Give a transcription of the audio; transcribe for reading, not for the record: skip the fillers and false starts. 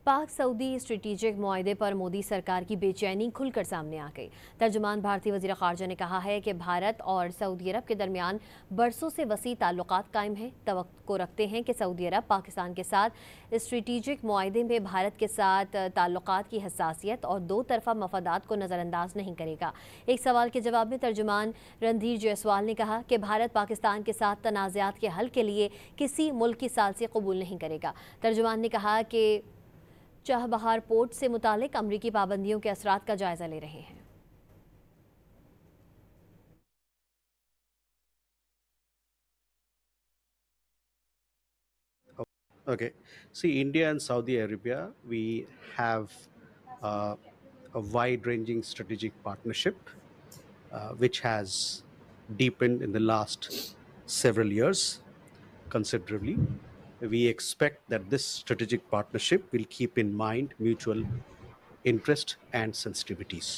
पाक Saudi strategic मुआहदे पर मोदी सरकार की बेचैनी खुलकर सामने आ गई। तर्जुमान भारतीय वज़ीर ख़ारजा ने कहा है कि भारत और सऊदी अरब के दरमियान बरसों से वसी ताल्लुकात कायम हैं। तवक्को रखते हैं कि सऊदी अरब पाकिस्तान के साथ स्ट्रेटजिक मुआहदे में भारत के साथ ताल्लुकात की हसासियत और दो तरफा मफादात को नज़रअंदाज नहीं करेगा। एक सवाल के जवाब में तर्जुमान रणधीर जायसवाल ने कहा कि भारत पाकिस्तान के साथ तनाज़ात के हल के लिए किसी मुल्क की साज़िश कबूल नहीं करेगा। तर्जुमान ने कहा कि चाबहार पोर्ट से मुतालिक अमरीकी पाबंदियों के असरात का जायजा ले रहे हैं। Okay, see, India and Saudi Arabia, we have a wide-ranging strategic partnership, which has deepened in the last several years considerably. We expect that this strategic partnership will keep in mind mutual interest and sensitivities.